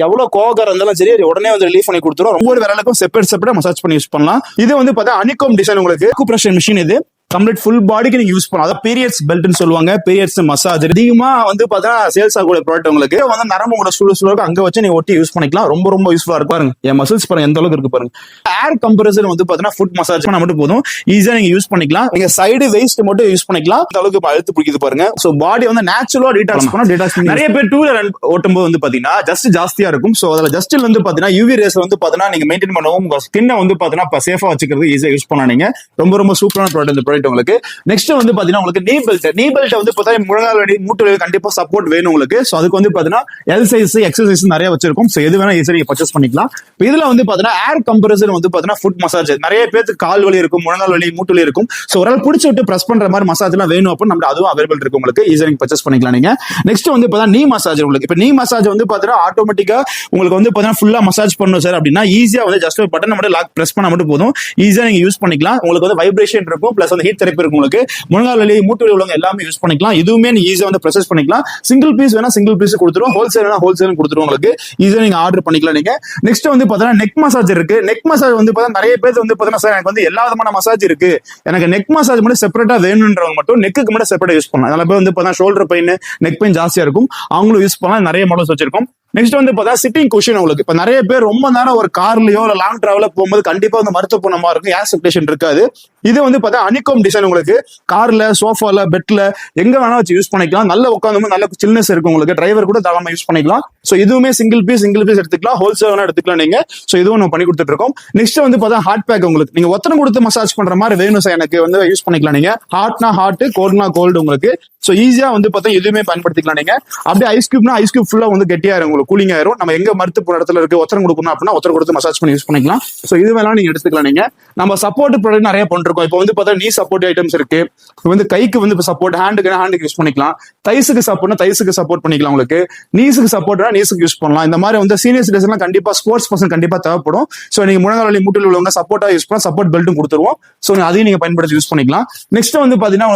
எவ்வளவு கோவக்காரம் இருந்தாலும் சரி உடனே வந்து ரிலீஃப் பண்ணி கொடுத்துரும். ஒவ்வொரு விரலுக்கும் செப்பரேட் மசாஜ் பண்ணி யூஸ் பண்ணலாம். இது வந்து பார்த்தா அனிகோம் டிசைன் உங்களுக்கு அக்குப்ரெஷர் மிஷின். இது கம்ப்ளீட் ஃபுல் பாடிக்கு நீங்க யூஸ் பண்ணலாம். அதாவது பீரியட்ஸ் பெல்ட்னு சொல்லுவாங்க, பீரியட்ஸ் மசாஜ். அதிகமா வந்து பார்த்தா சேல்ஸ் ஆகக்கூடிய ப்ராடக்ட் உங்களுக்கு வந்து நரம்பு கூட சுழு அங்க வச்சு நீங்க ஒட்டி யூஸ் பண்ணிக்கலாம். ரொம்ப யூஸ்ஃபுல்லா இருக்கும். பாருங்க என் மசில்ஸ் பாருங்க எந்த அளவுக்கு இருக்கு பாருங்க. ஏர் கம்ப்ரஸர் வந்து பார்த்தீங்கன்னா ஃபுட் மசாஜ் பண்ண மட்டும் போதும், ஈஸியா நீங்க யூஸ் பண்ணிக்கலாம். நீங்க சைடு வேஸ்ட் மட்டும் யூஸ் பண்ணிக்கலாம். அந்த அளவுக்கு அழுத்து பிடிக்குது பாருங்க. சோ பாடி வந்து நேச்சுரலா டீடாக்ஸ் பண்ணா டீடாக்ஸ். நிறைய பேர் டூ வீலர் ஓட்டும் போது வந்து பாத்தீங்கன்னா ஜஸ்ட் ஜாஸ்தியா இருக்கும். சோ அதுல ஜஸ்ட் வந்து பாத்தீங்கன்னா யூவி ரேஸ் வந்து பாத்தீங்கன்னா நீங்க மெயின்டைன் பண்ணவும் உங்க ஸ்கின்னை வந்து பாத்தீங்கன்னா சேஃபா வச்சுக்கிறது ஈஸியா யூஸ் பண்ணலாம். நீங்க ரொம்ப சூப்பரான ப்ராடக்ட் இந்த ப்ராடக்ட் உங்களுக்கு. நெக்ஸ்ட் வந்து பாத்தீங்கன்னா உங்களுக்கு நீ பெல்ட் வந்து பாத்தீங்கன்னா முழங்கால் வலி மூட்டு வலி கண்டிப்பா சப்போர்ட் வேணும் உங்களுக்கு. சோ அதுக்கு வந்து பாத்தீங்கன்னா எல் சைஸ் எக்ஸசைஸ் நிறைய வச்சிருக்கும். சோ எது வேணா ஈஸியா நீங்க பர்ச்சேஸ் பண்ணிக்கலாம். இதுல வந்து பாத்தீங்கன்னா ஏர் கம்ப்ரஸர் வந்து பாத்தீங்கன்னா ஃபுட் மசாஜ். நிறைய பேருக்கு கால் வலி இருக்கும், முழங்கால் வலி மூட்டு வலி இருக்கும். சோ ஒரு ஆள் பிடிச்சி விட்டு பிரஸ் பண்ற மாதிரி மசாஜ் எல்லாம் வேணும் அப்போ நம்ம அதுவும் அவைலபிள் இருக்கு உங்களுக்கு. ஈஸியா நீங்க பர்ச்சேஸ் பண்ணிக்கலாம் நீங்க. நெக்ஸ்ட் வந்து பாத்தீங்கன்னா நீ மசாஜ் உங்களுக்கு. இப்ப நீ மசாஜ் வந்து பாத்தீங்கன்னா ஆட்டோமேட்டிக்கா உங்களுக்கு வந்து பாத்தீங்கன்னா ஃபுல்லா மசாஜ் பண்ணணும் சார் அப்படின்னா ஈஸியா வந்து ஜஸ்ட் ஒரு பட்டன் மட்டும் லாக் பிரஸ் பண்ணா மட்டும் போதும், ஈஸியா நீங்க யூஸ் பண்ணிக்கலாம். உங்களுக்கு வந்து வைப்ரேஷன் இருக்கும், பிளஸ் வந்து ஹீட் தெரப்பி இருக்கும் உங்களுக்கு. முழங்கால் வலி மூட்டு வலி உள்ளவங்க எல்லாமே யூஸ் பண்ணிக்கலாம். இதுவுமே நீங்க ஈஸியா வந்து ப்ரொசஸ் பண்ணிக்கலாம். சிங்கிள் பீஸ் வேணா சிங்கிள் பீஸ் கொடுத்துருவோம், ஹோல்சேல் வேணா ஹோல்சேல் கொடுத்துருவோம் உங்களுக்கு. ஈஸியா நீங்க ஆர்டர் பண்ணிக்கலாம் நீங்க. நெக்ஸ்ட் வந்து பாத்தீங்கன்னா நெக் மசாஜ் இருக்கு. நெக் மசாஜ் வந்து பாத்தீங்கன்னா நிறைய பேர் வந்து பாத்தீங்கன்னா சார் எனக்கு வந்து எல்லா விதமான மசாஜ் இருக்கு, எனக்கு நெக் மசாஜ் மட்டும் செப்பரேட்டா வேணும்ன்றவங்க மட்டும் நெக்குக்கு மட்டும் செப்பரேட்டா யூஸ் பண்ணலாம். அதனால பேர் வந்து பாத்தீங்கன்னா ஷோல்டர் பெயின், நெக் பெயின் ஜாஸ்தியா இருக்கும், அவங்களும் யூஸ் பண்ணலாம். நிறைய மாடல்ஸ் வச்சிருக்கோம். நெக்ஸ்ட் வந்து பார்த்தா சிட்டிங் குஷன் உங்களுக்கு. இப்ப நிறைய பேர் ரொம்ப நேரம் ஒரு கார்லயோ இல்ல லாங் டிராவல போகும்போது கண்டிப்பா வந்து மருத்துவ குணமா இருக்கும், ஏர் சர்க்குலேஷன் இருக்காது. இது வந்து பார்த்தா அனிகோம் டிசைன் உங்களுக்கு. கார்ல, சோஃபால, பெட்ல எங்க வேணா வச்சு யூஸ் பண்ணிக்கலாம். நல்ல உட்காந்து நல்ல சில்னஸ் இருக்கும் உங்களுக்கு. டிரைவர் கூட தாராளமா யூஸ் பண்ணிக்கலாம். சோ இதுவுமே சிங்கிள் பீஸ் எடுத்துக்கலாம், ஹோல்சேல் வேணா எடுத்துக்கலாம் நீங்க. சோ இதுவும் நம்ம பண்ணி கொடுத்துட்டு இருக்கோம். நெக்ஸ்ட் வந்து பார்த்தா ஹார்ட் பேக் உங்களுக்கு. நீங்க ஒத்தனை கொடுத்து மசாஜ் பண்ற மாதிரி வேணும் சார் எனக்கு வந்து யூஸ் பண்ணிக்கலாம் நீங்க. ஹாட்னா ஹாட், கோல்ட்னா கோல்டு உங்களுக்கு. சோ ஈஸியா வந்து பார்த்தா எதுவுமே பயன்படுத்திக்கலாம் நீங்க. அப்படியே ஐஸ் கியூப்னா ஐஸ் கியூப் ஃபுல்லா வந்து கெட்டியா இருக்கும், கூலிங் ஆயிரும். நம்ம எங்க மருத்துவ இடத்துல இருக்கு ஒத்தரம் கொடுக்கணும் அப்படின்னா ஒத்தரம் கொடுத்து மசாஜ் பண்ணி யூஸ் பண்ணிக்கலாம். சோ இது வேணாலும் நீங்க எடுத்துக்கலாம் நீங்க. நம்ம சப்போர்ட் ப்ராடக்ட் நிறைய பண்ணிருக்கோம். இப்போ வந்து பார்த்தா நீ சப்போர்ட் ஐட்டம்ஸ் இருக்கு. வந்து கைக்கு வந்து சப்போர்ட், ஹேண்டுக்கு யூஸ் பண்ணிக்கலாம். தைஸுக்கு சப்போர்ட்னா தைஸுக்கு சப்போர்ட் பண்ணிக்கலாம் உங்களுக்கு. நீஸுக்கு சப்போர்ட்னா நீஸுக்கு யூஸ் பண்ணலாம். இந்த மாதிரி வந்து சீனியர் சிட்டிசன் கண்டிப்பா ஸ்போர்ட்ஸ் பர்சன் கண்டிப்பா தேவைப்படும். சோ நீங்க முழங்கால் வலி மூட்டில் உள்ளவங்க சப்போர்ட்டா யூஸ் பண்ணலாம். சப்போர்ட் பெல்ட்டும் கொடுத்துருவோம். சோ அதையும் நீங்க பயன்படுத்தி யூஸ் பண்ணிக்கலாம். நெக்ஸ்ட் வந்து பாத்தீங்கன்னா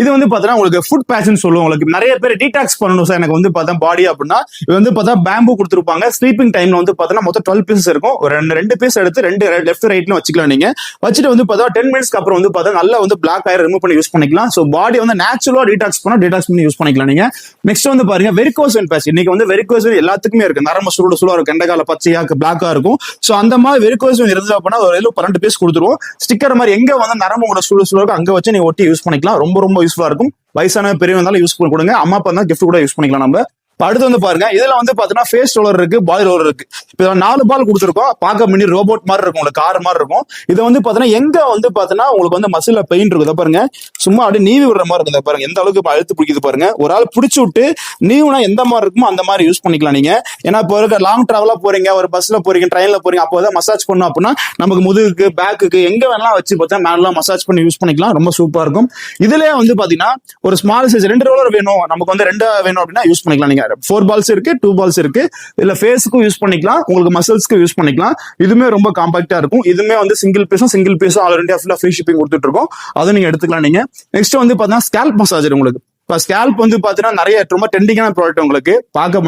இது வந்து பாத்தீங்கன்னா உங்களுக்கு ஃபுட் பேட்ச்னு சொல்லுவோம் உங்களுக்கு. நிறைய பேர் டீடாக்ஸ் பண்ணணும் சார் எனக்கு வந்து பார்த்தா பாடி அப்படின்னா இது வந்து பார்த்தா பேம்பு கொடுத்துருப்பாங்க. ஸ்லீப்பிங் டைம்ல வந்து பார்த்தா மொத்தம் 12 பீசஸ் இருக்கும். ஒரு ரெண்டு பீஸ் எடுத்து ரெண்டு லெஃப்ட் ரைட்ல வச்சுக்கலாம் நீங்க. வச்சுட்டு வந்து பார்த்தா 10 மினிட்ஸ்க்கு அப்புறம் வந்து பார்த்தா நல்லா வந்து பிளாக் ஆயர் ரிமூவ் பண்ணி யூஸ் பண்ணிக்கலாம். சோ பாடி வந்து நேச்சுரலா டீடாக்ஸ் பண்ணி யூஸ் பண்ணிக்கலாம் நீங்க. நெக்ஸ்ட் வந்து பாருங்க வெரிகோஸ் வெயின் பேட்ச். இன்னைக்கு வந்து வெரிகோஸ் வெயின் எல்லாத்துக்குமே இருக்கு. நரம்பு சுருளா இருக்கும், கெண்டகால பச்சையா பிளாக்கா இருக்கும். சோ அந்த மாதிரி வெரிகோஸ் வெயின் இருந்தது அப்படின்னா ஒரு 12 பீஸ் கொடுத்துருவோம். ஸ்டிக்கர் மாதிரி எங்க வந்து நரம்பு கூட சுருளா இருக்கும் அங்க வச்சு நீங்க ஒட்டி யூஸ் பண்ணிக்கலாம். ரொம்ப யூஸ்ஃபுல்லா இருக்கும். வயசான பெரியவங்க இருந்தாலும் யூஸ் பண்ணி கொடுங்க, அம்மா அப்பா தான் கிஃப்ட் கூட யூஸ் பண்ணிக்கலாம் நம்ம. அடுத்து வந்து பாருங்க இதுல வந்து பாத்தீங்கன்னா ஃபேஸ் ரோலர் இருக்கு, பாடி ரோலர் இருக்கு. இப்ப 4 பால் கொடுத்துருக்கோம். பார்க்க மினி ரோபோட் மாதிரி இருக்கும், உங்களுக்கு கார் மாதிரி இருக்கும். இதை வந்து பாத்தீங்கன்னா எங்க வந்து பாத்தீங்கன்னா உங்களுக்கு வந்து மசில பெயின் இருக்குது பாருங்க, சும்மா அப்படியே நீவி விடுற மாதிரி இருக்குது பாருங்க. எந்த அளவுக்கு அழுத்து பிடிக்குது பாருங்க. ஒரு ஆள் பிடிச்சி விட்டு நீவுனா எந்த மாதிரி இருக்குமோ அந்த மாதிரி யூஸ் பண்ணிக்கலாம் நீங்க. ஏன்னா இப்போ இருக்க லாங் டிராவலா போறீங்க, ஒரு பஸ்ல போறீங்க, ட்ரெயின்ல போறீங்க, அப்போதான் மசாஜ் பண்ணும் அப்படின்னா நமக்கு முதுகுக்கு, பேக்குக்கு எங்க வேணாலும் வச்சு பார்த்தா மேலாம் மசாஜ் பண்ணி யூஸ் பண்ணிக்கலாம். ரொம்ப சூப்பரா இருக்கும். இதுலயே வந்து பாத்தீங்கன்னா ஒரு ஸ்மால் சைஸ் 2 ரோலர் வேணும் நமக்கு வந்து 2 வேணும் அப்படின்னா யூஸ் பண்ணிக்கலாம் நீங்க. 4 பால்ஸ் இருக்கு, 2 பால்ஸ் இருக்கு. இல்ல ஃபேஸ்க்கும் யூஸ் பண்ணிக்கலாம், உங்களுக்கு மசில்ஸ்க்கு யூஸ் பண்ணிக்கலாம். இதுமே ரொம்ப காம்பாக்டா இருக்கும். இதுமே வந்து சிங்கிள் பீஸும் ஆல் இந்தியா ஃபுல்லா ஃப்ரீ ஷிப்பிங் கொடுத்துட்டு இருக்கோம். அதை நீங்க எடுத்துக்கலாம் நீங்க. நெக்ஸ்ட் வந்து பாத்தீங்கன்னா ஸ்கேல்ப் மசாஜர் உங்களுக்கு. இப்போ ஸ்கேல்ப் வந்து பாத்தீங்கன்னா நிறைய ரொம்ப ட்ரெண்டிங்கான ப்ராடக்ட் உங்களுக்கு. பார்க்க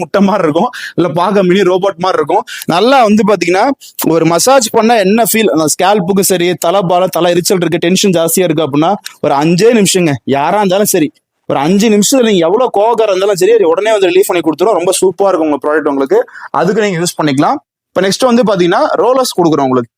முட்டை மாதிரி இருக்கும், இல்ல பார்க்க மினி ரோபோட் மாதிரி இருக்கும். நல்லா வந்து பாத்தீங்கன்னா ஒரு மசாஜ் பண்ண என்ன ஃபீல், ஸ்கேல்ப்புக்கு சரி, தலை எரிச்சல் இருக்கு, டென்ஷன் ஜாஸ்தியா இருக்கு அப்படின்னா ஒரு 5 நிமிஷங்க யாரா இருந்தாலும் சரி, ஒரு 5 நிமிஷத்துல நீங்க எவ்வளவு கோவக்காரம் இருந்தாலும் சரி உடனே வந்து ரிலீஃப் பண்ணி கொடுத்துரும். ரொம்ப சூப்பரா இருக்கும் உங்க ப்ராடக்ட் உங்களுக்கு. அதுக்கு நீங்க யூஸ் பண்ணிக்கலாம். இப்ப நெக்ஸ்ட் வந்து பாத்தீங்கன்னா ரோலர்ஸ் கொடுக்குறோம் உங்களுக்கு.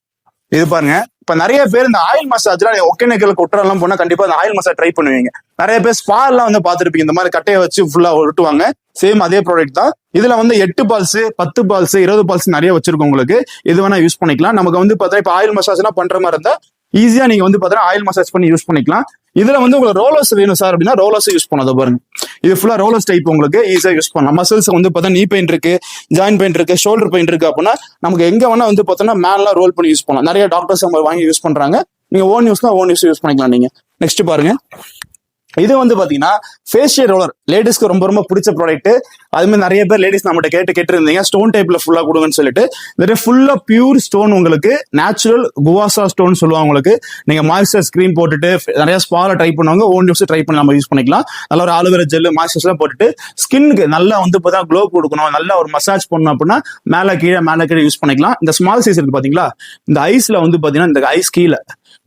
இது பாருங்க, இப்ப நிறைய பேர் இந்த ஆயில் மசாஜ்லாம் ஒகேனக்கல் குற்றாலம் போனா கண்டிப்பா அந்த ஆயில் மசாஜ் ட்ரை பண்ணுவீங்க. நிறைய பேர் ஸ்பா எல்லாம் வந்து பாத்துருப்பீங்க, இந்த மாதிரி கட்டையை வச்சு ஃபுல்லா ஒட்டுவாங்க. சேம் அதே ப்ராடக்ட் தான். இதுல வந்து 8 பால்ஸ், 10 பால்ஸ், 20 பால்ஸ் நிறைய வச்சிருக்கோம் உங்களுக்கு. இது வேணா யூஸ் பண்ணிக்கலாம். நமக்கு வந்து பார்த்தா இப்ப ஆயில் மசாஜ் எல்லாம் பண்ற மாதிரி இருந்தா ஈஸியா நீங்க வந்து பாத்தீங்கன்னா ஆயில் மசாஜ் பண்ணி யூஸ் பண்ணிக்கலாம். இதுல வந்து உங்களுக்கு ரோலர்ஸ் வேணும் சார் அப்படின்னா ரோலர்ஸ் யூஸ் பண்ணாத பாருங்க. இது ஃபுல்லா ரோலர்ஸ் டைப் உங்களுக்கு ஈஸியா யூஸ் பண்ணலாம். மசில்ஸ் வந்து பார்த்தா நீ பெயின் இருக்கு, ஜாயின் பெயின் இருக்கு, ஷோல்டர் பெயின் இருக்கு அப்படின்னா நமக்கு எங்க வேணா வந்து பார்த்தோன்னா மேலாம் ரோல் பண்ணி யூஸ் பண்ணலாம். நிறைய டாக்டர்ஸ் வாங்கி யூஸ் பண்றாங்க. நீங்க ஓன் யூஸ் பண்ணிக்கலாம் நீங்க. நெக்ஸ்ட் பாருங்க, இது வந்து பாத்தீங்கன்னா ஃபேஷியல் ரோலர், லேடிஸ்க்கு ரொம்ப ரொம்ப பிடிச்ச ப்ராடக்ட். அது மாதிரி நிறைய பேர் லேடிஸ் நம்மகிட்ட கேட்டு இருந்தீங்க ஸ்டோன் டைப்ல ஃபுல்லா கொடுங்கன்னு சொல்லிட்டு. இது ஃபுல்லா பியூர் ஸ்டோன், உங்களுக்கு நேச்சுரல் குவாசா ஸ்டோன் சொல்லுவாங்க. உங்களுக்கு நீங்க மாய்ஸ்சர் ஸ்கிரீன் போட்டுட்டு நிறைய ஸ்பால ட்ரை பண்ணுவாங்க, ஓன் யூஸ் ட்ரை பண்ணி நம்ம யூஸ் பண்ணிக்கலாம். நல்ல ஒரு ஆலோவேரா ஜெல் மாய்ஸ்சர்ஸ் எல்லாம் போட்டுட்டு ஸ்கின்னுக்கு நல்லா வந்து பார்த்தா க்ளோ கொடுக்கணும், நல்லா ஒரு மசாஜ் பண்ணணும் அப்படின்னா மேல கீழே யூஸ் பண்ணிக்கலாம். இந்த ஸ்மால் சைஸ் இருக்கு பாத்தீங்களா, இந்த ஐஸ்ல வந்து பாத்தீங்கன்னா இந்த ஐஸ் கீழே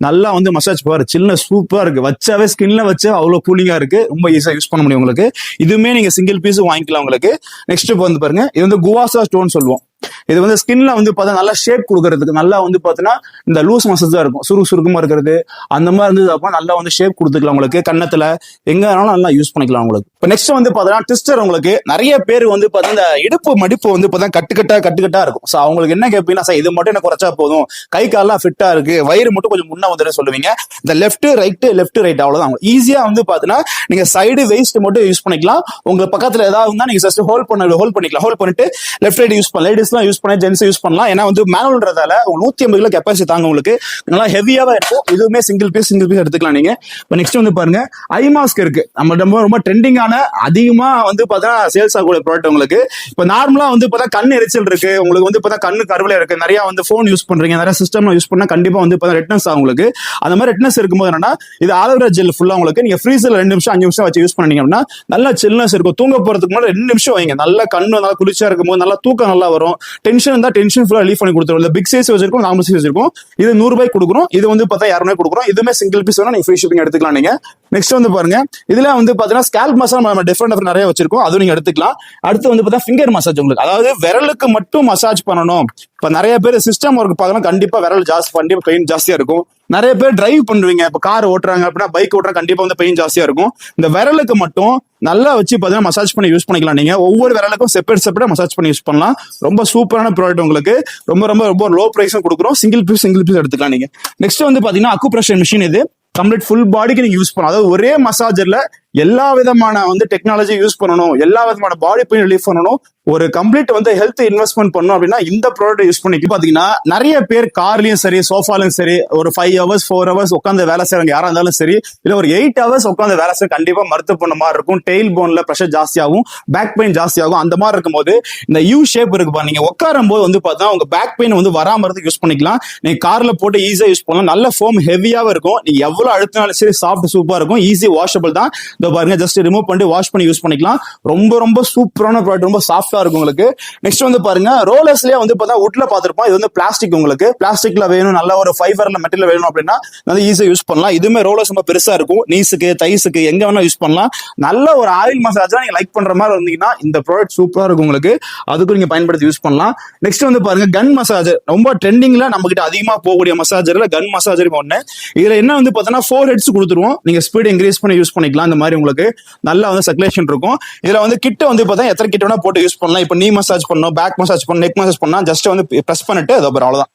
நல்லா வந்து மசாஜ் பாரு, சின்ன சூப்பரா இருக்கு. வச்சாவே ஸ்கின்ல வச்சு அவ்வளவு கூலிங்கா இருக்கு, ரொம்ப ஈஸியா யூஸ் பண்ண முடியும் உங்களுக்கு. இதுவுமே நீங்க சிங்கிள் பீஸ் வாங்கிக்கலாம் உங்களுக்கு. நெக்ஸ்ட் வந்து பாருங்க, இது வந்து குவாசா ஸ்டோன் சொல்லுவோம். இது வந்து ஸ்கின்ல வந்து பார்த்தா நல்லா ஷேப் கொடுக்கறதுக்கு, நல்லா வந்து பாத்தீங்கன்னா இந்த லூஸ் மசாஜா இருக்கும், சுருக்குமா இருக்கிறது அந்த மாதிரி இருந்தது அப்போ நல்லா வந்து ஷேப் கொடுத்துக்கலாம் உங்களுக்கு. கன்னத்துல எங்க வேணாலும் நல்லா யூஸ் பண்ணிக்கலாம் உங்களுக்கு. இப்போ நெக்ஸ்ட் வந்து பாத்தீங்கன்னா ட்விஸ்டர். உங்களுக்கு நிறைய பேர் வந்து பாத்தீங்கன்னா இந்த இடுப்பு மடிப்பு வந்து பார்த்தா கட்டுக்கட்டா இருக்கும். ஸோ அவங்களுக்கு என்ன கேட்பீங்கன்னா, சார் இது மட்டும் எனக்கு குறைச்சா போதும், கை காலெல்லாம் ஃபிட்டா இருக்கு, வயிறு மட்டும் கொஞ்சம் முன்ன வந்து சொல்லுவீங்க. இந்த லெஃப்ட் ரைட் அவ்வளவுதான். ஈஸியா வந்து பாத்தீங்கன்னா நீங்க சைடு வெயிஸ்ட் மட்டும் யூஸ் பண்ணிக்கலாம். உங்களுக்கு பக்கத்துல ஏதாவது இருந்தா நீங்க ஜஸ்ட் ஹோல்ட் பண்ணிக்கலாம். ஹோல்ட் பண்ணிட்டு லெஃப்ட் ரைட் யூஸ் பண்ணலாம். லேடிஸ்லாம் யூஸ் பண்ண, ஜென்ஸ் யூஸ் பண்ணலாம். ஏன்னா வந்து மேனுவல்ன்றதால 150 கிலோ கெப்பாசிட்டி தாங்க உங்களுக்கு, நல்லா ஹெவியாவா இருக்கும். இதுவுமே சிங்கிள் பீஸ் எடுத்துக்கலாம் நீங்க. இப்போ நெக்ஸ்ட் வந்து பாருங்க, ஐ மாஸ்க் இருக்கு. நம்ம ரொம்ப ட்ரெண்டிங்கான, அதிகமா வந்து பார்த்தா சேல்ஸ் ஆகக்கூடிய ப்ராடக்ட் உங்களுக்கு. இப்போ நார்மலா வந்து பார்த்தா கண் எரிச்சல் இருக்கு, உங்களுக்கு வந்து பார்த்தா கண்ணு கருவில இருக்கு, நிறைய வந்து போன் யூஸ் பண்றீங்க, நிறைய சிஸ்டம் யூஸ் பண்ணா கண்டிப்பா வந்து பார்த்தா ரெட்னஸ் ஆகும் உங்களுக்கு. அந்த மாதிரி ரெட்னஸ் இருக்கும்போது என்னன்னா, இது ஆலோவேரா ஜெல் ஃபுல்லா உங்களுக்கு நீங்க ஃப்ரீசர்ல 2 நிமிஷம் 5 நிமிஷம் வச்சு யூஸ் பண்ணீங்க அப்படின்னா நல்லா சில்னஸ் இருக்கும். தூங்க போறதுக்கு முன்னாடி 2 நிமிஷம் வைங்க, நல்லா கண்ணு நல்லா குளிர்ச்சியா இருக்கும்போது நல்லா தூக்கம் நல்லா வரும். டென்ஷன் இருந்தா டென்ஷன் ஃபுல்லா ரிலீஃப் பண்ணி கொடுத்துரும். இந்த பிக் சைஸ் வச்சிருக்கும், நார்மல் சைஸ் வச்சிருக்கும். இது 100 ரூபாய் கொடுக்குறோம், இது வந்து பார்த்தா 200 கொடுக்குறோம். இதுவுமே சிங்கிள் பீஸ் வேணா நீங்க ஃப்ரீ ஷிப்பிங் எடுத்துக்கலாம் நீங்க. நெக்ஸ்ட் வந்து பாருங்க, இதுல வந்து பாத்தீங்கன்னா ஸ்கேல்ப் மசாஜ் நம்ம டிஃபரெண்ட் நிறைய வச்சிருக்கோம், அதுவும் நீங்க எடுத்துக்கலாம். அடுத்து வந்து பார்த்தா ஃபிங்கர் மசாஜ் உங்களுக்கு, அதாவது விரலுக்கு மட்டும் மசாஜ் பண்ணணும். இப்ப நிறைய பேர் சிஸ்டம் ஒர்க் பார்த்தா கண்டிப்பா விரல் ஜாஸ்தி பண்ணி பெயின் ஜாஸ்தியா இருக்கும். நிறைய பேர் டிரைவ் பண்ணுவீங்க, இப்ப கார் ஓட்டுறாங்க அப்படின்னா, பைக் ஓட்டுறாங்க, கண்டிப்பா வந்து பெயின் ஜாஸ்தியா இருக்கும். இந்த விரலுக்கு மட்டும் நல்லா வச்சு பாத்தீங்கன்னா மசாஜ் பண்ணி யூஸ் பண்ணிக்கலாம் நீங்க. ஒவ்வொரு விரலுக்கும் செப்பரேட் மசாஜ் பண்ணி யூஸ் பண்ணலாம். ரொம்ப சூப்பரான ப்ராடக்ட் உங்களுக்கு. ரொம்ப லோ பிரைஸும் கொடுக்குறோம். சிங்கிள் பீஸ் எடுத்துக்கலாம் நீங்க. நெக்ஸ்ட் வந்து பாத்தீங்கன்னா அக்குப்ரெஷர் மிஷின். இது கம்ப்ளீட் ஃபுல் பாடிக்கு நீங்க யூஸ் பண்ணலாம். அதாவது ஒரே மசாஜர்ல எல்லா விதமான வந்து டெக்னாலஜி யூஸ் பண்ணணும், எல்லா விதமான பாடி பெயின் ரிலீஃப் பண்ணணும், ஒரு கம்ப்ளீட் வந்து ஹெல்த் இன்வெஸ்ட்மெண்ட் பண்ணணும் அப்படின்னா இந்த ப்ராடக்ட் யூஸ் பண்ணி பாத்தீங்கன்னா நிறைய பேர் கார்லயும் சரி, சோஃபாலையும் சரி, ஒரு 5 hours 4 hours உட்காந்து வேலை செய்யறவங்க யாரா இருந்தாலும் சரி, இல்ல ஒரு 8 hours உட்காந்து வேலை செய்ய கண்டிப்பா மருத்துவ பண்ண மாதிரி இருக்கும். டெயில் போன்ல பிரஷர் ஜாஸ்தி ஆகும், பேக் பெயின் ஜாஸ்தி ஆகும். அந்த மாதிரி இருக்கும்போது இந்த யூ ஷேப் இருக்கு, நீங்க உட்காரும் போது வந்து பார்த்தா உங்க பேக் பெயின் வந்து வராம இருந்து யூஸ் பண்ணிக்கலாம். நீங்க கார்ல போட்டு ஈஸியா யூஸ் பண்ணலாம். நல்ல ஃபோம் ஹெவியாவும் இருக்கும், நீங்க எவ்வளவு அழுத்தினாலும் சரி சாஃப்ட் சூப்பரா இருக்கும். ஈஸி வாஷபிள் தான். இதோ பாருங்க, ஜஸ்ட் ரிமூவ் பண்ணிட்டு வாஷ் பண்ணி யூஸ் பண்ணிக்கலாம். ரொம்ப சூப்பரான ப்ராடக்ட், ரொம்ப சாஃப்டா இருக்கும் உங்களுக்கு. நெக்ஸ்ட் வந்து பாருங்க, ரோலர்ஸ்லயே வந்து பார்த்தா வுட்ல பார்த்திருப்போம், இது வந்து பிளாஸ்டிக். உங்களுக்கு பிளாஸ்டிக்ல வேணும், நல்ல ஒரு ஃபைபர்ல மெட்டீரியல் வேணும் அப்படின்னா வந்து ஈஸியா யூஸ் பண்ணலாம். இதுமே ரோலர்ஸ் ரொம்ப பெருசா இருக்கும், நீஸுக்கு தைஸுக்கு எங்க வேணா யூஸ் பண்ணலாம். நல்ல ஒரு ஆயில் மசாஜ் நீங்க லைக் பண்ற மாதிரி இருந்தீங்கன்னா இந்த ப்ராடக்ட் சூப்பரா இருக்கும் உங்களுக்கு, அதுக்கும் நீங்க பயன்படுத்தி யூஸ் பண்ணலாம். நெக்ஸ்ட் வந்து பாருங்க, கன் மசாஜர். ரொம்ப ட்ரெண்டிங்ல நம்ம கிட்ட அதிகமா போகக்கூடிய மசாஜர்ல கன் மசாஜர் ஒண்ணு. இதுல என்ன வந்து பார்த்தோன்னா 4 ஹெட்ஸ் கொடுத்துருவோம், நீங்க ஸ்பீட் இன்க்ரீஸ் பண்ணி யூஸ் பண்ணிக்கலாம். இந்த மாதிரி உங்களுக்கு நல்லா வந்து சர்க்குலேஷன் இருக்கும். இதுல வந்து கிட்ட வந்து பார்த்தா எத்தனை கிட்ட வேணா போட்டு யூஸ் பண்ணலாம். இப்போ நீ மசாஜ் பண்ணணும், பேக் மசாஜ் பண்ணணும், நெக் மசாஜ் பண்ணா ஜஸ்ட் வந்து பிரஸ் பண்ணிட்டு அவ்வளவுதான்.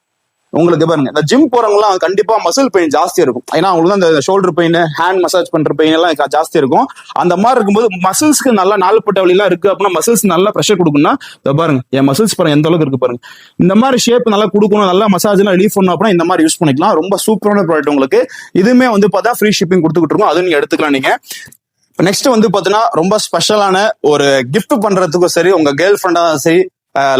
உங்களுக்கு பாருங்க, இந்த ஜிம் போறவங்கலாம் கண்டிப்பா மசில் பெயின் ஜாஸ்தி இருக்கும். ஏன்னா அவங்களுக்கு அந்த ஷோல்டர் பெயின், ஹேண்ட் மசாஜ் பண்ற பெயின் எல்லாம் ஜாஸ்தி இருக்கும். அந்த மாதிரி இருக்கும்போது மசில்ஸ்க்கு நல்லா நாள்பட்ட வழி எல்லாம் இருக்கு அப்படின்னா மசில்ஸ் நல்லா ப்ரெஷர் கொடுக்கணும்னா பாருங்க, என் மசில்ஸ் பாருங்க எந்த அளவுக்கு இருக்கு பாருங்க. இந்த மாதிரி ஷேப் நல்லா கொடுக்கணும், நல்லா மசாஜ் எல்லாம் ரிலீஃப் பண்ணணும் அப்படின்னா இந்த மாதிரி யூஸ் பண்ணிக்கலாம். ரொம்ப சூப்பரான ப்ராடக்ட் உங்களுக்கு. இதுவுமே வந்து பார்த்தா ஃப்ரீ ஷிப்பிங் கொடுத்துக்கிட்டு இருக்கோம், அதுவும் நீங்க எடுத்துக்கலாம் நீங்க. நெக்ஸ்ட் வந்து பாத்தீங்கன்னா ரொம்ப ஸ்பெஷலான ஒரு கிஃப்ட் பண்றதுக்கும் சரி, உங்க கேர்ள் ஃப்ரெண்டா சரி,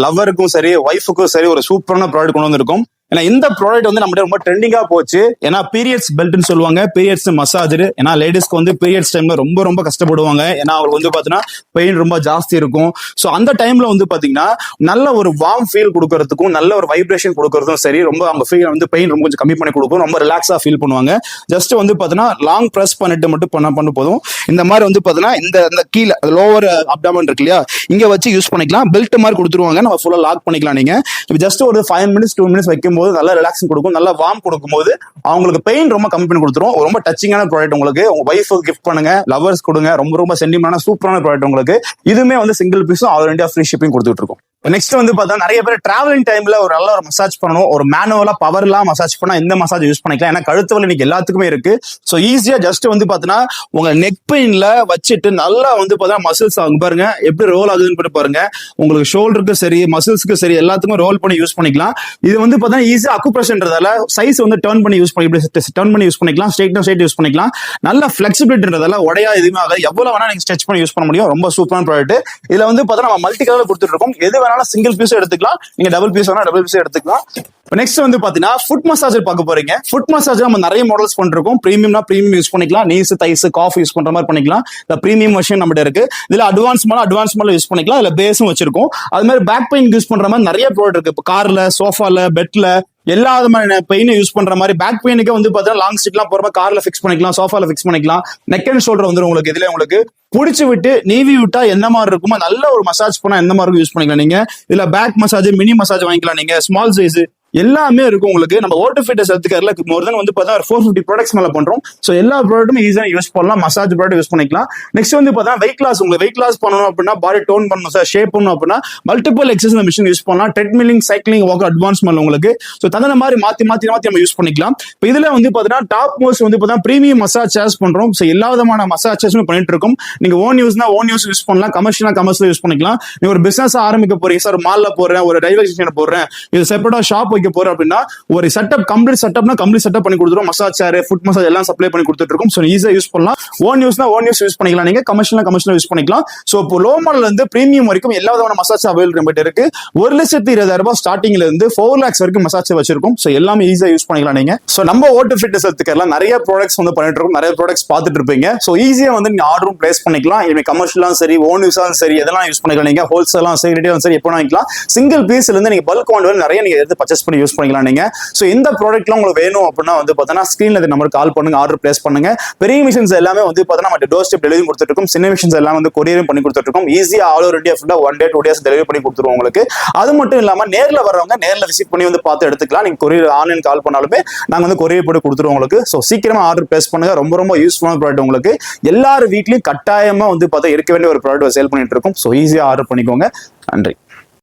லவ்வருக்கும் சரி, ஒய்ஃபுக்கும் சரி, ஒரு சூப்பரான ப்ராடக்ட் கொண்டு வந்திருக்கும். ஏன்னா இந்த ப்ராடக்ட் வந்து நம்ம ரொம்ப ட்ரெண்டிங்கா போச்சு. ஏன்னா பீரியட்ஸ் பெல்ட்னு சொல்லுவாங்க, பீரியட்ஸ் மசாஜர். ஏன்னா லேடிஸ்க்கு வந்து பீரியட்ஸ் டைம்ல ரொம்ப கஷ்டப்படுவாங்க. ஏன்னா அவங்களுக்கு வந்து பாத்தீங்கன்னா பெயின் ரொம்ப ஜாஸ்தி இருக்கும். ஸோ அந்த டைம்ல வந்து பாத்தீங்கன்னா நல்ல ஒரு வார்ம் ஃபீல் கொடுக்கறதுக்கும், நல்ல ஒரு வைப்ரேஷன் கொடுக்கறதும் சரி, ரொம்ப அவங்க ஃபீல் வந்து பெயின் ரொம்ப கொஞ்சம் கம்மி பண்ணி கொடுக்கும், ரொம்ப ரிலாக்ஸா ஃபீல் பண்ணுவாங்க. ஜஸ்ட் வந்து பாத்தீங்கன்னா லாங் பிரஸ் பண்ணிட்டு மட்டும் பண்ண போதும். இந்த மாதிரி வந்து பாத்தீங்கன்னா இந்த கீழே லோவர் அப்டாமன் இருக்கு இல்லையா, இங்க வச்சு யூஸ் பண்ணிக்கலாம். பெல்ட் மாதிரி கொடுத்துருவாங்க, நம்ம ஃபுல்லா லாக் பண்ணிக்கலாம். நீங்க ஜஸ்ட் ஒரு 5 minutes 2 minutes வைக்கும் போது நல்லா ரிலாக்ஸிங் கொடுக்கும், நல்லா வார்ம் கொடுக்கும் போது அவங்களுக்கு பெயின் ரொம்ப கம்மி பண்ணி கொடுத்துரும். ரொம்ப டச்சிங்கான ப்ராடக்ட் உங்களுக்கு. உங்க வைஃபுக்கு கிஃப்ட் பண்ணுங்க, லவர்ஸ் கொடுங்க, ரொம்ப சென்டிமெண்டான சூப்பரான ப்ராடக்ட் உங்களுக்கு. இதுவுமே வந்து சிங்கிள் பீஸும் ஆல் இந்தியா ஃப்ரீ ஷிப்பிங் கொடுத்துட்டு இருக்கும். நெக்ஸ்ட் வந்து பார்த்தா நிறைய பேர் டிராவலிங் டைம்ல ஒரு நல்ல ஒரு மசாஜ் பண்ணணும், ஒரு மேனுவலா பவர்லாம் மசாஜ் பண்ணா இந்த மசாஜ் யூஸ் பண்ணிக்கலாம். ஏன்னா கழுத்து வலி இன்னைக்கு எல்லாத்துக்குமே இருக்கு. ஸோ ஈஸியா ஜஸ்ட் வந்து பார்த்தீங்கன்னா உங்க நெக் பெயின்ல வச்சுட்டு நல்லா வந்து பார்த்தீங்கன்னா மசில்ஸ் ஆகும் பாருங்க எப்படி ரோல் ஆகுதுன்னு பாருங்க. உங்களுக்கு ஷோல்டருக்கு சரி மசில்ஸ்க்கு சரி எல்லாத்துக்கும் ரோல் பண்ணி யூஸ் பண்ணிக்கலாம். இது வந்து பார்த்தீங்கன்னா ஈஸியா அக்குப்ரெஷர்ன்றதால சைஸ் வந்து டர்ன் பண்ணி யூஸ் பண்ணிக்கலாம், ஸ்ட்ரைட் யூஸ் பண்ணிக்கலாம். நல்ல ஃபிளெக்சிபிலிட்டின்றதால உடையா எதுவுமே ஆகாது. எவ்வளவு வேணா நீங்க ஸ்ட்ரெச் பண்ணி யூஸ் பண்ண முடியும். ரொம்ப சூப்பரான ப்ராடக்ட். இதுல வந்து பார்த்தா நம்ம மல்டி கலர்ல கொடுத்துட்டு இருக்கோம். எது வேணாலும் சிங்கிள் பீஸ் எடுத்துக்கலாம், நீங்க டபுள் பீஸ் வேணா டபுள் பீஸ் எடுத்துக்கலாம். நெக்ஸ்ட் வந்து பாத்தீங்கன்னா ஃபுட் மசாஜர் பார்க்க போறீங்க. ஃபுட் மசாஜ் நம்ம நிறைய மாடல்ஸ் பண்ணிருக்கோம். பிரீமியம்னா பிரீமியம் யூஸ் பண்ணிக்கலாம், நீஸ் தைஸ் காஃப் யூஸ் பண்ற மாதிரி பண்ணிக்கலாம். இந்த பிரீமியம் வெர்ஷன் நம்மகிட்ட இருக்கு. இதுல அட்வான்ஸ் மாடல் யூஸ் பண்ணிக்கலாம். இதுல பேஸும் வச்சிருக்கோம். அது மாதிரி பேக் பெயின் யூஸ் பண்ற மாதிரி நிறைய ப்ராடக்ட் இருக்கு. இப்போ கார்ல, சோஃபால, பெட்ல எல்லா விதமான பெயினை யூஸ் பண்ற மாதிரி பேக் பெயினுக்கு வந்து பாத்தீங்கன்னா லாங் ஸ்டிக்லாம் போற மாதிரி கார்ல ஃபிக்ஸ் பண்ணிக்கலாம், சோஃபால ஃபிக்ஸ் பண்ணிக்கலாம். நெக் அண்ட் ஷோல்டர் வந்து உங்களுக்கு இதுல உங்களுக்கு புடிச்சு விட்டு நீவி விட்டா எந்த மாதிரி இருக்குமோ நல்ல ஒரு மசாஜ் பண்ணா எந்த மாதிரி யூஸ் பண்ணிக்கலாம். நீங்க இதுல பேக் மசாஜ், மினி மசாஜ் வாங்கிக்கலாம். நீங்க ஸ்மால் சைஸ் எல்லாமே இருக்கும் உங்களுக்கு. நம்ம ஓட்டோ ஃபிட்னஸ் எடுத்துக்கறல மோர் தென் வந்து பார்த்தா 450 ப்ராடக்ட்ஸ் மேல பண்றோம். ஸோ எல்லா ப்ராடக்ட்டுமே ஈஸியா யூஸ் பண்ணலாம். மசாஜ் ப்ராடக்ட் யூஸ் பண்ணிக்கலாம். நெக்ஸ்ட் வந்து பார்த்தா வெயிட் லாஸ், உங்களுக்கு வெயிட் லாஸ் பண்ணணும் அப்படின்னா, பாடி டோன் பண்ணணும் சார், ஷேப் பண்ணணும் அப்படின்னா மல்டிபிள் எக்ஸசைஸ் மிஷின் யூஸ் பண்ணலாம். ட்ரெட்மில்லிங், சைக்கிளிங், வாக் அட்வான்ஸ் பண்ணலாம் உங்களுக்கு. ஸோ தகுந்த மாதிரி மாத்தி நம்ம யூஸ் பண்ணிக்கலாம். இப்போ இதுல வந்து பார்த்தீங்கன்னா டாப் மோஸ்ட் வந்து பார்த்தா பிரீமியம் மசாஜ் சேர்ஸ் பண்றோம். ஸோ எல்லா விதமான மசாஜஸுமே பண்ணிட்டு இருக்கோம். நீங்க ஓன் யூஸ் பண்ணலாம், கமர்ஷியல் யூஸ் பண்ணிக்கலாம். நீங்க ஒரு பிசினஸ் ஆரம்பிக்க போறீங்க சார், மால்ல போறேன், ஒரு ரயில்வே ஸ்டேஷன் போறேன், இது செப்பரேட்டா ஷாப் வைக்க போறேன் அப்படின்னா ஒரு செட்டப் கம்ப்ளீட் செட்டப் பண்ணி கொடுத்துரும். மசாஜ் சேர், ஃபுட் மசாஜ் எல்லாம் சப்ளை பண்ணி கொடுத்துட்டு இருக்கோம். ஸோ ஈஸியா யூஸ் பண்ணலாம். ஓன் யூஸ் பண்ணிக்கலாம். நீங்க கமர்ஷியல் யூஸ் பண்ணிக்கலாம். ஸோ இப்போ லோ மாடல் இருந்து பிரீமியம் வரைக்கும் எல்லா விதமான மசாஜ் அவைலபிள் நம்மகிட்ட இருக்கு. 1,20,000 ஸ்டார்டிங்ல இருந்து 4 lakhs வரைக்கும் மசாஜ் வச்சிருக்கோம். ஸோ எல்லாமே ஈஸியா யூஸ் பண்ணிக்கலாம் நீங்க. ஸோ நம்ம ஓட்டோ ஃபிட்னஸ் எடுத்துக்கலாம் நிறைய ப்ராடக்ட்ஸ் வந்து பண்ணிட்டு இருக்கோம், நிறைய ப்ராடக்ட்ஸ் பார்த்துட்டு இருப்பீங்க. ஸோ ஈஸியா வந்து நீங்க ஆர்டரும் பிளேஸ் பண்ணிக்கலாம். இனிமே கமர்ஷியலும் சரி, ஓன் யூஸாலும் சரி, எதெல்லாம் யூஸ் பண்ணிக்கலாம். நீங்க ஹோல்சேலாம் சரி, ரீட்டெயிலும் சரி, எப்போ வாங்கிக்கலாம். சிங்கிள் பீஸ்ல இருந்து நீங்க பல்க் வாங்க நிறைய நீங்க எடுத்து பர்ச்சேஸ் பண்ணி யூஸ் பண்ணிக்கலாம் நீங்க. ஸோ இந்த ப்ராடக்ட்லாம் உங்களுக்கு வேணும் அப்படின்னா வந்து பார்த்தீங்கன்னா ஸ்கிரீன்ல நம்பருக்கு கால் பண்ணுங்க, ஆர்டர் பிளேஸ் பண்ணுங்க. பெரிய மிஷின்ஸ் எல்லாமே வந்து பார்த்தீங்கன்னா நம்ம டோர் ஸ்டெப் டெலிவரி கொடுத்துட்டு இருக்கோம். சின்ன மிஷின்ஸ் எல்லாம் வந்து கொரியரும் பண்ணி கொடுத்துட்டு இருக்கோம். ஈஸியா ஆல் ஓவர் இந்தியா ஃபுல்லா 1 day 2 days டெலிவரி பண்ணி கொடுத்துருவோம் உங்களுக்கு. அது மட்டும் இல்லாம நேர்ல வர்றவங்க நேர்ல விசிட் பண்ணி வந்து பார்த்து எடுத்துக்கலாம். நீங்க கொரியர் ஆன்லைன் கால் பண்ணாலுமே நாங்க வந்து கொரியர் போட்டு கொடுத்துருவோம் உங்களுக்கு. ஸோ சீக்கிரமா ஆர்டர் பிளேஸ் பண்ணுங்க. ரொம்ப யூஸ்ஃபுல்லான ப்ராடக்ட் உங்களுக்கு. எல்லார் வீட்லயும் கட்டாயமா வந்து பார்த்தா இருக்க வேண்டிய ஒரு ப்ராடக்ட் சேல் பண்ணிட்டு இருக்கோம். ஸோ ஈஸியா ஆர்டர் பண்ணிக்கோங்க. நன்றி.